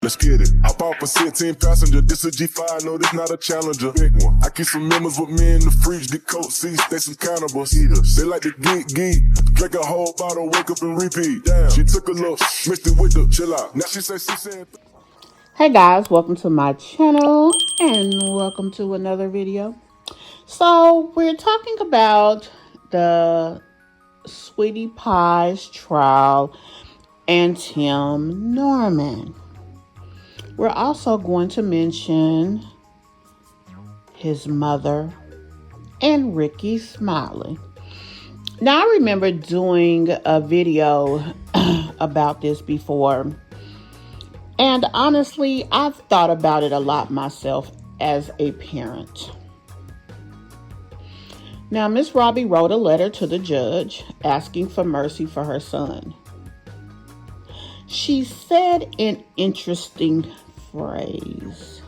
let's get it. I bought for 16 passenger, this a G5, no, this not a Challenger. Big one. I keep some members with me in the fridge, the coat seats, they some cannibals. Eaters. They like to geek, drink a whole bottle, wake up and repeat. Damn, she took a look, mixed it with the chill out. Now she said. Hey guys, welcome to my channel and welcome to another video. So we're talking about the Sweetie Pie's trial and Tim Norman. We're also going to mention his mother and Rickey Smiley. Now I remember doing a video about this before. And honestly, I've thought about it a lot myself as a parent. Now, Miss Robbie wrote a letter to the judge asking for mercy for her son. She said an interesting phrase.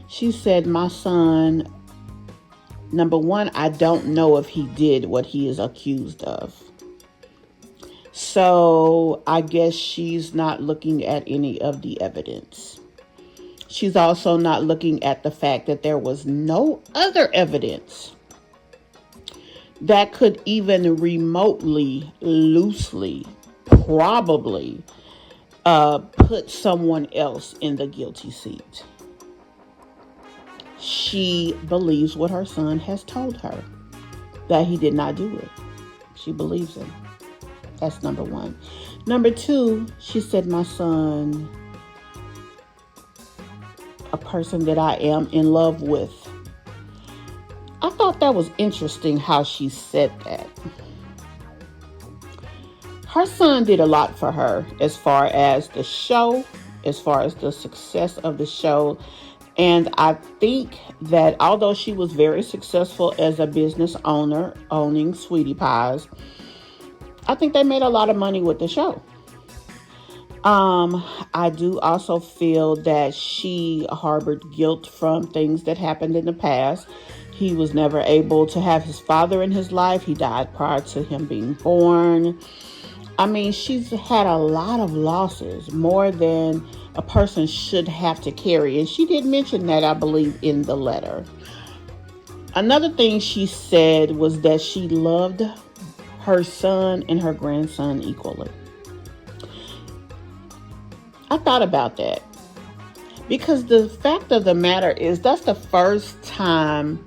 She said, my son, number one, I don't know if he did what he is accused of. So I guess she's not looking at any of the evidence. She's also not looking at the fact that there was no other evidence that could even remotely, loosely, probably put someone else in the guilty seat. She believes what her son has told her, that he did not do it. She believes him. That's number one. Number two, she said, my son, a person that I am in love with. I thought that was interesting how she said that. Her son did a lot for her as far as the show, as far as the success of the show. And I think that although she was very successful as a business owner, owning Sweetie Pies, I think they made a lot of money with the show. I do also feel that she harbored guilt from things that happened in the past. He was never able to have his father in his life. He died prior to him being born. I mean, she's had a lot of losses, more than a person should have to carry. And she did mention that, I believe, in the letter. Another thing she said was that she loved her son and her grandson equally. I thought about that because the fact of the matter is that's the first time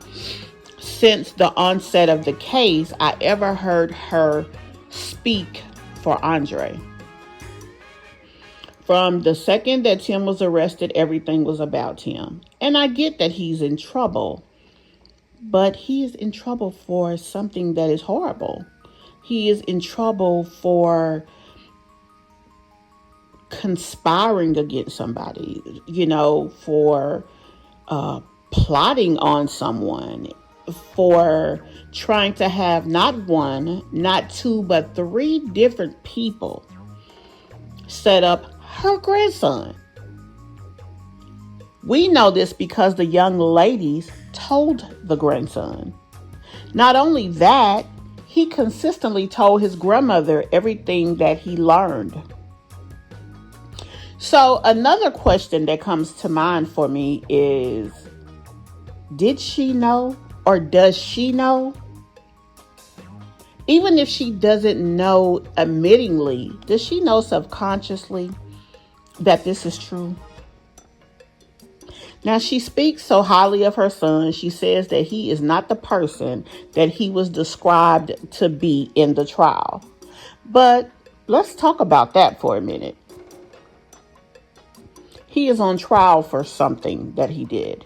since the onset of the case I ever heard her speak for Andre. From the second that Tim was arrested, everything was about Tim. And I get that he's in trouble, but he is in trouble for something that is horrible. He is in trouble for conspiring against somebody, for plotting on someone, for trying to have not one, not two, but 3 different people set up her grandson. We know this because the young ladies told the grandson. Not only that, he consistently told his grandmother everything that he learned. So another question that comes to mind for me is, did she know or does she know? Even if she doesn't know admittingly, does she know subconsciously that this is true? Now, she speaks so highly of her son. She says that he is not the person that he was described to be in the trial. But let's talk about that for a minute. He is on trial for something that he did.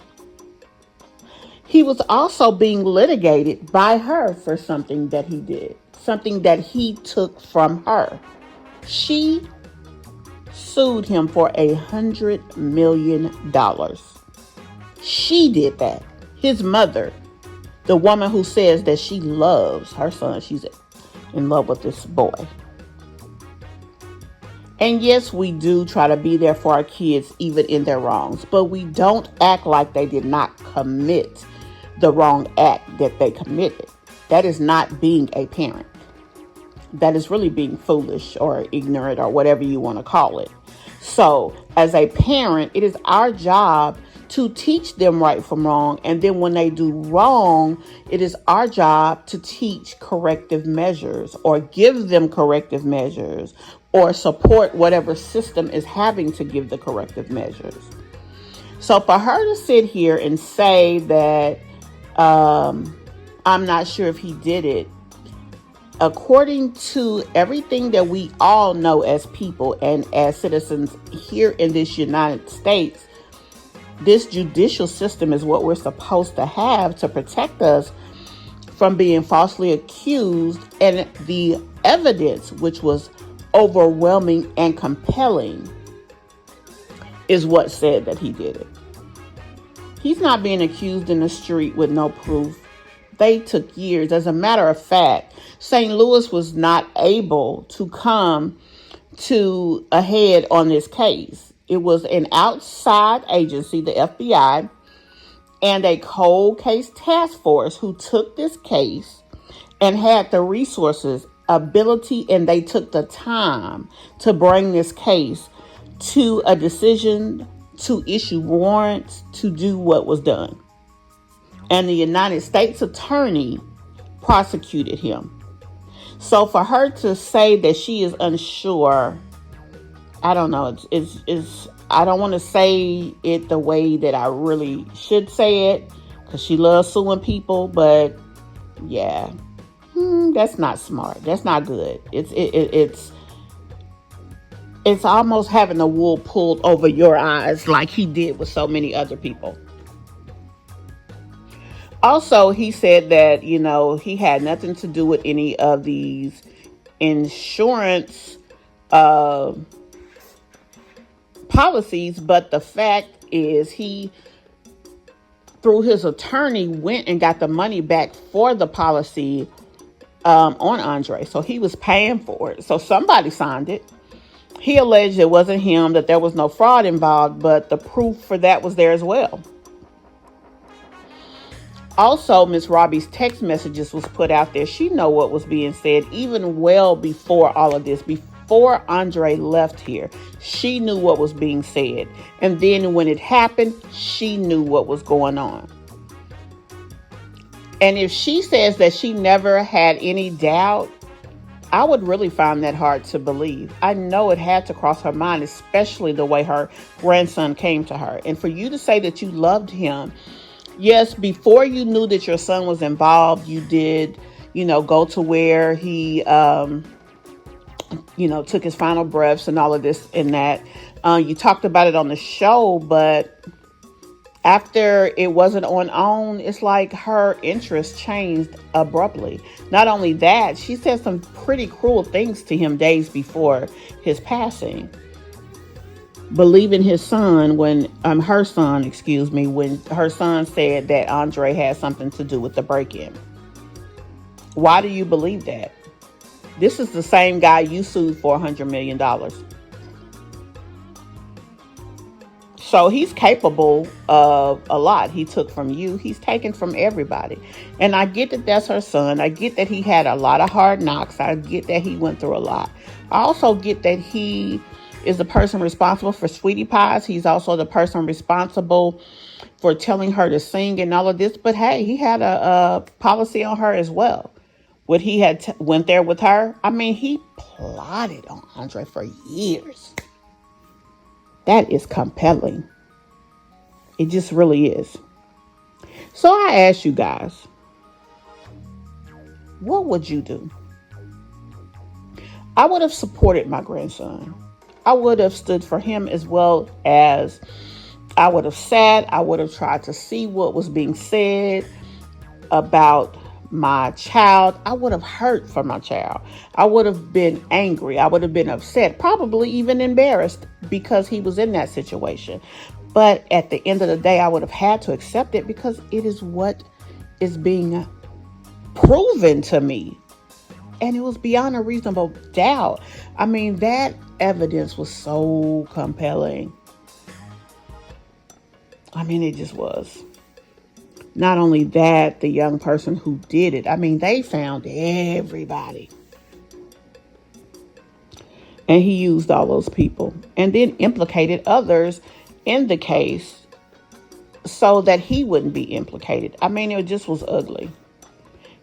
He was also being litigated by her for something that he did, something that he took from her. She sued him for $100 million. She did that. His mother, the woman who says that she loves her son, she's in love with this boy. And yes, we do try to be there for our kids, even in their wrongs, but we don't act like they did not commit the wrong act that they committed. That is not being a parent. That is really being foolish or ignorant or whatever you want to call it. So as a parent, it is our job to teach them right from wrong. And then when they do wrong, it is our job to teach corrective measures or give them corrective measures or support whatever system is having to give the corrective measures. So for her to sit here and say that I'm not sure if he did it, according to everything that we all know as people and as citizens here in this United States, this judicial system is what we're supposed to have to protect us from being falsely accused, and the evidence, which was overwhelming and compelling, is what said that he did it. He's not being accused in the street with no proof. They took years. As a matter of fact, St. Louis was not able to come to a head on this case. It was an outside agency, the FBI, and a cold case task force who took this case and had the resources, ability, and they took the time to bring this case to a decision, to issue warrants, to do what was done. And the United States attorney prosecuted him. So for her to say that she is unsure, I don't know. It's I don't want to say it the way that I really should say it, because she loves suing people. But yeah, that's not smart. That's not good. It's almost having the wool pulled over your eyes, like he did with so many other people. Also, he said that, he had nothing to do with any of these insurance policies, but the fact is he, through his attorney, went and got the money back for the policy on Andre. So he was paying for it. So somebody signed it. He alleged it wasn't him, that there was no fraud involved, but the proof for that was there as well. Also, Miss Robbie's text messages was put out there. She know what was being said even well before all of this. Before Andre left here, she knew what was being said. And then when it happened, she knew what was going on. And if she says that she never had any doubt, I would really find that hard to believe. I know it had to cross her mind, especially the way her grandson came to her. And for you to say that you loved him, yes, before you knew that your son was involved, you did, go to where he, took his final breaths and all of this and that. You talked about it on the show, but after it wasn't on, it's like her interest changed abruptly. Not only that, she said some pretty cruel things to him days before his passing. Believing her son, when her son said that Andre had something to do with the break-in. Why do you believe that? This is the same guy you sued for $100 million. So he's capable of a lot. He took from you. He's taken from everybody. And I get that that's her son. I get that he had a lot of hard knocks. I get that he went through a lot. I also get that he is the person responsible for Sweetie Pies. He's also the person responsible for telling her to sing and all of this. But hey, he had a policy on her as well. What he had went there with her. I mean, he plotted on Andre for years. That is compelling. It just really is. So I ask you guys, what would you do? I would have supported my grandson. I would have stood for him, as well as I would have sat. I would have tried to see what was being said about my child. I would have hurt for my child. I would have been angry. I would have been upset, probably even embarrassed because he was in that situation. But at the end of the day, I would have had to accept it because it is what is being proven to me. And it was beyond a reasonable doubt. I mean, that evidence was so compelling. I mean, it just was. Not only that, the young person who did it, I mean, they found everybody. And he used all those people and then implicated others in the case so that he wouldn't be implicated. I mean, it just was ugly.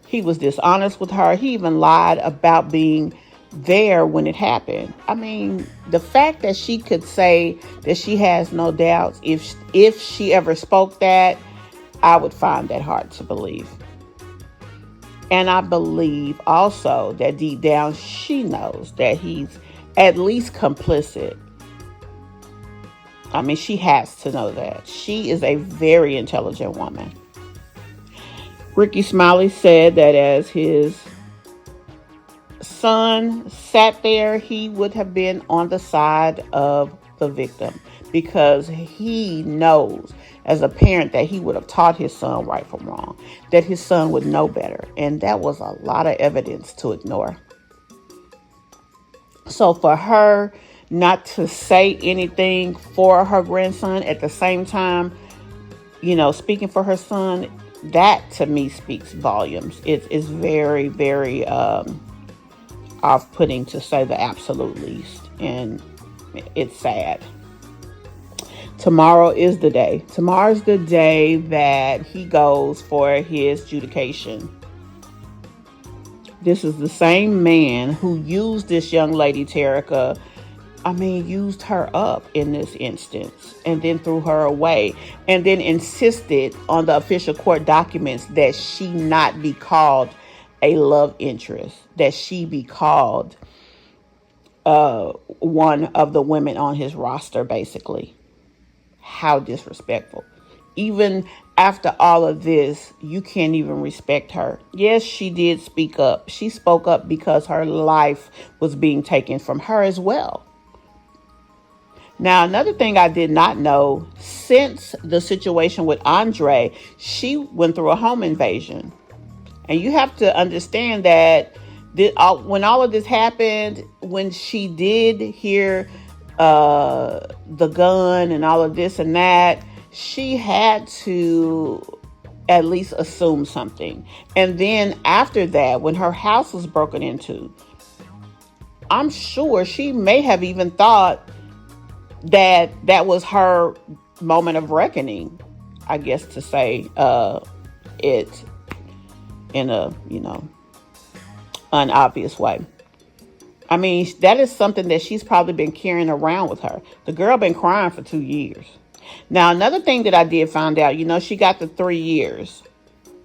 He was dishonest with her. He even lied about being there when it happened. I mean, the fact that she could say that she has no doubts, if she ever spoke that, I would find that hard to believe. And I believe also that deep down she knows that he's at least complicit. I mean, she has to know that. She is a very intelligent woman. Rickey Smiley said that as his son sat there, he would have been on the side of the victim because he knows as a parent that he would have taught his son right from wrong, that his son would know better. And that was a lot of evidence to ignore. So for her not to say anything for her grandson at the same time, speaking for her son, that to me speaks volumes. It's very, very off-putting to say the absolute least. And it's sad. Tomorrow is the day. Tomorrow's the day that he goes for his adjudication. This is the same man who used this young lady, Terica. Used her up in this instance and then threw her away and then insisted on the official court documents that she not be called a love interest, that she be called one of the women on his roster, basically. How disrespectful. Even after all of this, you can't even respect her. Yes, she did speak up. She spoke up because her life was being taken from her as well. Now, another thing I did not know, since the situation with Andre, she went through a home invasion. And you have to understand that when all of this happened, when she did hear the gun and all of this and that, she had to at least assume something. And then after that, when her house was broken into, I'm sure she may have even thought that was her moment of reckoning, I guess, to say it in a, unobvious way. I mean, that is something that she's probably been carrying around with her. The girl been crying for 2 years. Now, another thing that I did find out, she got the 3 years.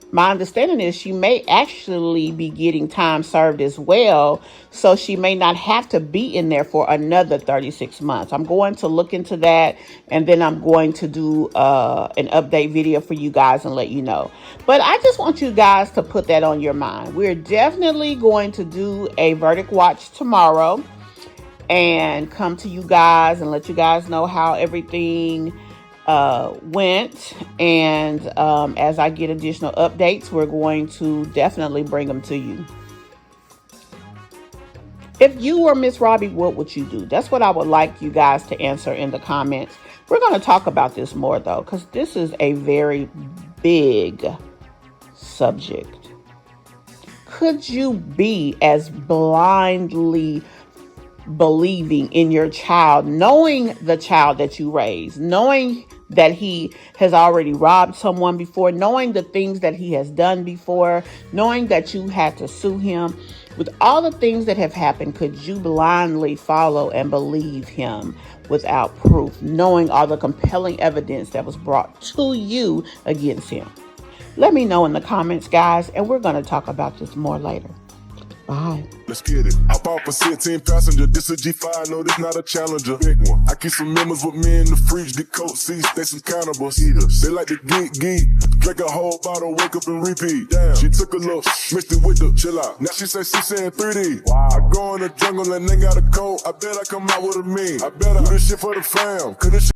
My understanding is she may actually be getting time served as well. So she may not have to be in there for another 36 months. I'm going to look into that. And then I'm going to do an update video for you guys and let you know. But I just want you guys to put that on your mind. We're definitely going to do a verdict watch tomorrow and come to you guys and let you guys know how everything went. And as I get additional updates, we're going to definitely bring them to you. If you were Miss Robbie, what would you do? That's what I would like you guys to answer in the comments. We're going to talk about this more, though, because this is a very big subject. Could you be as blindly believing in your child, knowing the child that you raised, knowing that he has already robbed someone before, knowing the things that he has done before, knowing that you had to sue him? With all the things that have happened, could you blindly follow and believe him without proof, knowing all the compelling evidence that was brought to you against him? Let me know in the comments, guys, and we're going to talk about this more later. Bye. Let's get it. Hop off a 16 passenger. This a G5, no, this not a Challenger. Big one. I keep some members with me in the fridge. The coat seats, they some cannibals. Eaters. They like to geek. Drink a whole bottle, wake up and repeat. Damn. She took a look, mixed it with the chill out. Now she say she saying 3D. Wow. I go in the jungle and they got a coat. I bet I come out with a mean. I bet I do this shit for the fam. Cause this shit